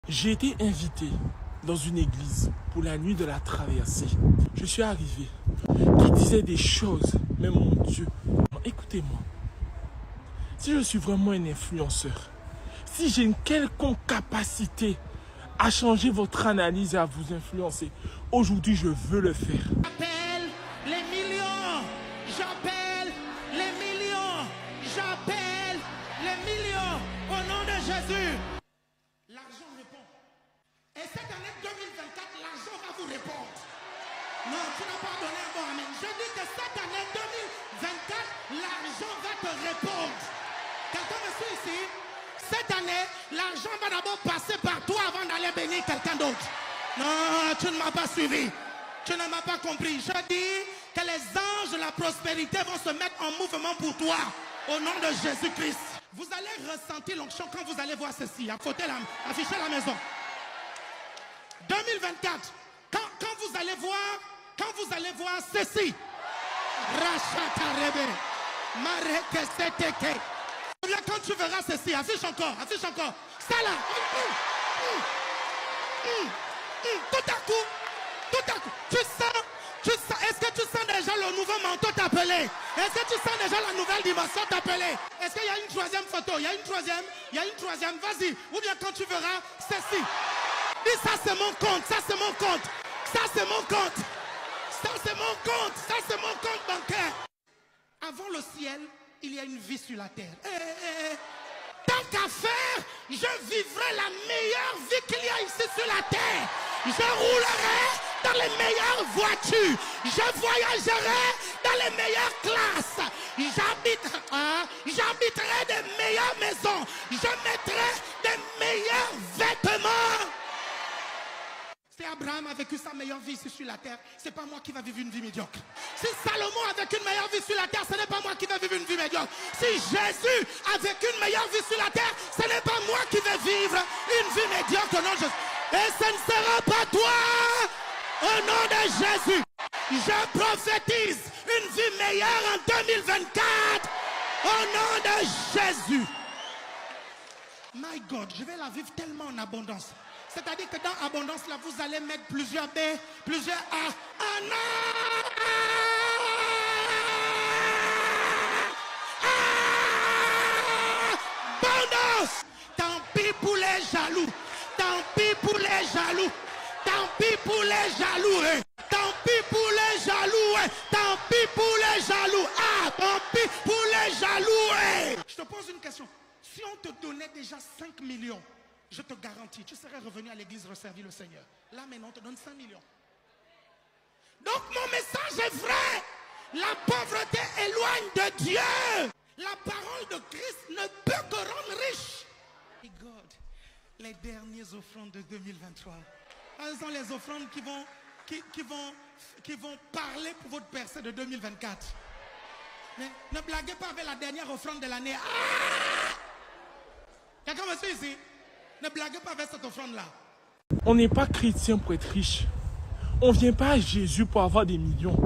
J'ai été invité dans une église pour la nuit de la traversée. Je suis arrivé, qui disait des choses, mais mon Dieu, écoutez-moi, si je suis vraiment un influenceur, si j'ai une quelconque capacité à changer votre analyse et à vous influencer, aujourd'hui je veux le faire. J'appelle les millions, j'appelle les millions, j'appelle les millions au nom de Jésus. L'argent répond. Et cette année 2024, l'argent va vous répondre. Non, tu n'as pas donné un bon amen. Je dis que cette année 2024, l'argent va te répondre. Quelqu'un me suit ici? Cette année, l'argent va d'abord passer par toi avant d'aller bénir quelqu'un d'autre. Non, tu ne m'as pas suivi. Tu ne m'as pas compris. Je dis que les anges de la prospérité vont se mettre en mouvement pour toi. Au nom de Jésus-Christ. Vous allez ressentir l'onction quand vous allez voir ceci. Affichez la maison. 2024. Quand vous allez voir ceci. Rachatarebe. Marekesteteke. Quand tu verras ceci, affiche encore. Ça là. Tout à coup, tu sens, est-ce que tu sens déjà le nouveau manteau t'appeler? Est-ce que tu sens déjà la nouvelle dimension t'appeler? Est-ce qu'il y a une troisième photo? Il y a une troisième, vas-y. Ou bien quand tu verras ceci. Dis ça c'est mon compte, ça c'est mon compte, ça c'est mon compte, ça c'est mon compte, ça c'est mon compte bancaire. Avant le ciel, il y a une vie sur la terre. Tant qu'à faire, je vivrai la meilleure vie qu'il y a ici sur la terre. Je roulerai dans les meilleures voitures. Je voyagerai dans les meilleures classes. J'habiterai des meilleures maisons. Je mettrai des meilleurs vêtements. Si Abraham a vécu sa meilleure vie ici sur la terre, c'est pas moi qui va vivre une vie médiocre. Si Salomon a vécu une meilleure vie sur la terre, ce n'est pas moi qui vais vivre une vie médiocre. Si Jésus a vécu une meilleure vie sur la terre, ce n'est pas moi qui vais vivre une vie médiocre. Non, et ce ne sera pas toi. Au nom de Jésus, je prophétise une vie meilleure en 2024. Au nom de Jésus. My God, je vais la vivre tellement en abondance. C'est-à-dire que dans abondance, là, vous allez mettre plusieurs B, plusieurs A. Abondance! Tant pis pour les jaloux. Tant pis pour les jaloux. Tant pis pour les jaloux. Tant pis pour les jaloux. Tant pis pour les jaloux. Ah, tant pis pour les jaloux. Je te pose une question. Si on te donnait déjà 5 millions, je te garantis, tu serais revenu à l'église resservir le Seigneur. Là maintenant, on te donne 5 millions. Donc mon message est vrai. La pauvreté éloigne de Dieu. La parole de Christ ne peut que rendre riche. Et God, les dernières offrandes de 2023. Quelles sont les offrandes qui vont parler pour votre percée de 2024? Mais ne blaguez pas avec la dernière offrande de l'année. Ah! Quelqu'un me suit ici? Ne blaguez pas avec cette offrande-là. On n'est pas chrétien pour être riche. On ne vient pas à Jésus pour avoir des millions.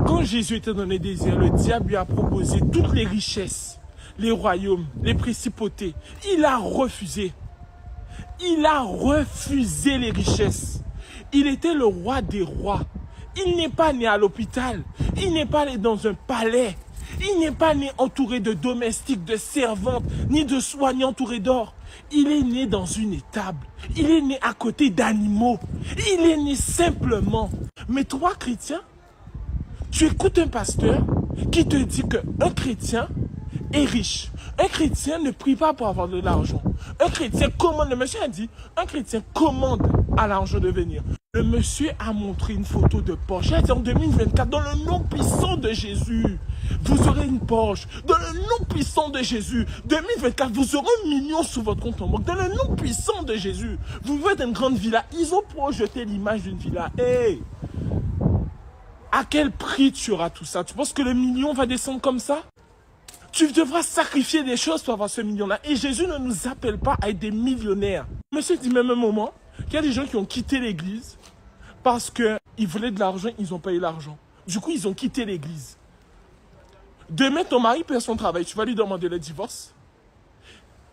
Quand Jésus était dans les désirs, le diable lui a proposé toutes les richesses, les royaumes, les principautés. Il a refusé. Il a refusé les richesses. Il était le roi des rois. Il n'est pas né à l'hôpital. Il n'est pas né dans un palais. Il n'est pas né entouré de domestiques, de servantes, ni de soignants entourés d'or. Il est né dans une étable. Il est né à côté d'animaux. Il est né simplement. Mais toi, chrétien, tu écoutes un pasteur qui te dit qu'un chrétien est riche. Un chrétien ne prie pas pour avoir de l'argent. Un chrétien commande, le monsieur a dit, un chrétien commande à l'argent de venir. Le monsieur a montré une photo de Porsche. Il a dit en 2024, dans le nom puissant de Jésus, vous aurez une Porsche. Dans le nom puissant de Jésus, 2024, vous aurez 1 million sur votre compte en banque. Dans le nom puissant de Jésus, vous voulez une grande villa. Ils ont projeté l'image d'une villa. Hey! À quel prix tu auras tout ça? Tu penses que le million va descendre comme ça? Tu devras sacrifier des choses pour avoir ce million-là. Et Jésus ne nous appelle pas à être des millionnaires. Monsieur dit même un moment qu'il y a des gens qui ont quitté l'église parce qu'ils voulaient de l'argent, ils n'ont pas eu l'argent. Du coup, ils ont quitté l'église. Demain, ton mari perd son travail, tu vas lui demander le divorce.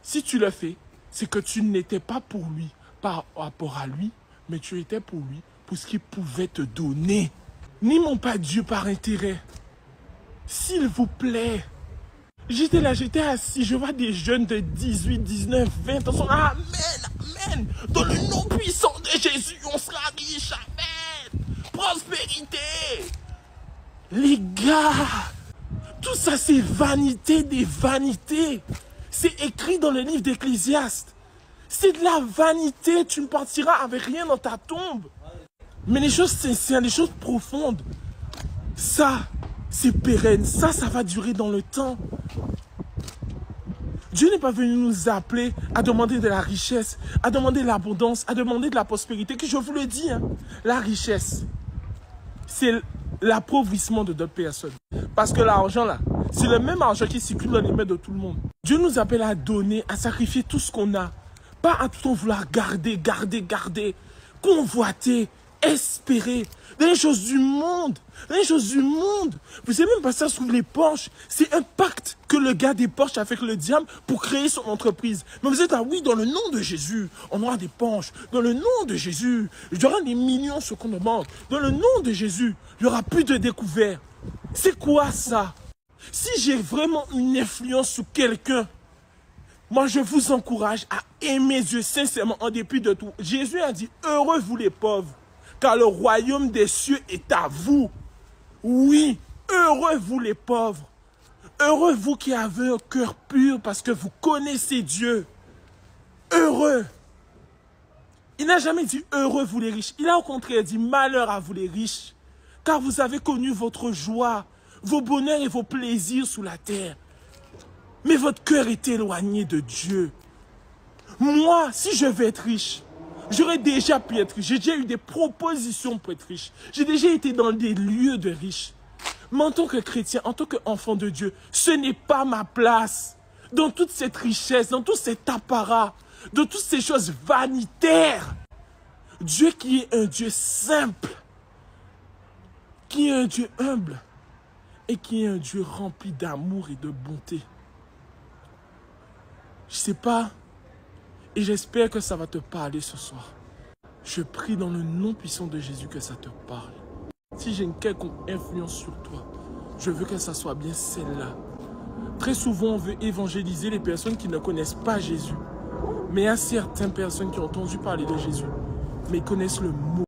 Si tu le fais, c'est que tu n'étais pas pour lui. par rapport à lui, mais tu étais pour lui, pour ce qu'il pouvait te donner. N'aimons pas Dieu par intérêt. S'il vous plaît. J'étais là, j'étais assis, je vois des jeunes de 18, 19, 20 ans. Amen, amen. Dans le nom puissant de Jésus, on sera riche. Amen. Prospérité. Les gars, tout ça c'est vanité des vanités. C'est écrit dans le livre d'Ecclésiaste. C'est de la vanité, tu ne partiras avec rien dans ta tombe. Mais les choses sincères, les choses profondes, ça, c'est pérenne. Ça va durer dans le temps. Dieu n'est pas venu nous appeler à demander de la richesse, à demander de l'abondance, à demander de la prospérité. Que je vous le dis, hein, la richesse, c'est l'appauvrissement de d'autres personnes. Parce que l'argent là, c'est le même argent qui circule dans les mains de tout le monde. Dieu nous appelle à donner, à sacrifier tout ce qu'on a. Pas à tout le temps vouloir garder, convoiter, espérer. Dans les choses du monde. Dans les choses du monde. Vous savez même pas ça sous les Porsche. C'est un pacte que le gars des Porsche a fait avec le diable pour créer son entreprise. Mais vous êtes, ah oui, dans le nom de Jésus, on aura des Porsche. Dans le nom de Jésus, il y aura des millions sur compte de banque. Dans le nom de Jésus, il n'y aura plus de découvertes. C'est quoi ça? Si j'ai vraiment une influence sur quelqu'un, moi, je vous encourage à aimer Dieu sincèrement en dépit de tout. Jésus a dit, heureux vous les pauvres, car le royaume des cieux est à vous. Oui, heureux vous les pauvres. Heureux vous qui avez un cœur pur parce que vous connaissez Dieu. Heureux. Il n'a jamais dit heureux vous les riches. Il a au contraire dit malheur à vous les riches, car vous avez connu votre joie, vos bonheurs et vos plaisirs sous la terre. Mais votre cœur est éloigné de Dieu. Moi, si je veux être riche, j'aurais déjà pu être riche. J'ai déjà eu des propositions pour être riche. J'ai déjà été dans des lieux de riches. Mais en tant que chrétien, en tant qu'enfant de Dieu, ce n'est pas ma place. Dans toute cette richesse, dans tout cet apparat, dans toutes ces choses vanitaires. Dieu qui est un Dieu simple, qui est un Dieu humble et qui est un Dieu rempli d'amour et de bonté. Je ne sais pas, et j'espère que ça va te parler ce soir. Je prie dans le nom puissant de Jésus que ça te parle. Si j'ai une quelconque influence sur toi, je veux que ça soit bien celle-là. Très souvent, on veut évangéliser les personnes qui ne connaissent pas Jésus. Mais il y a certaines personnes qui ont entendu parler de Jésus, mais ils connaissent le mot.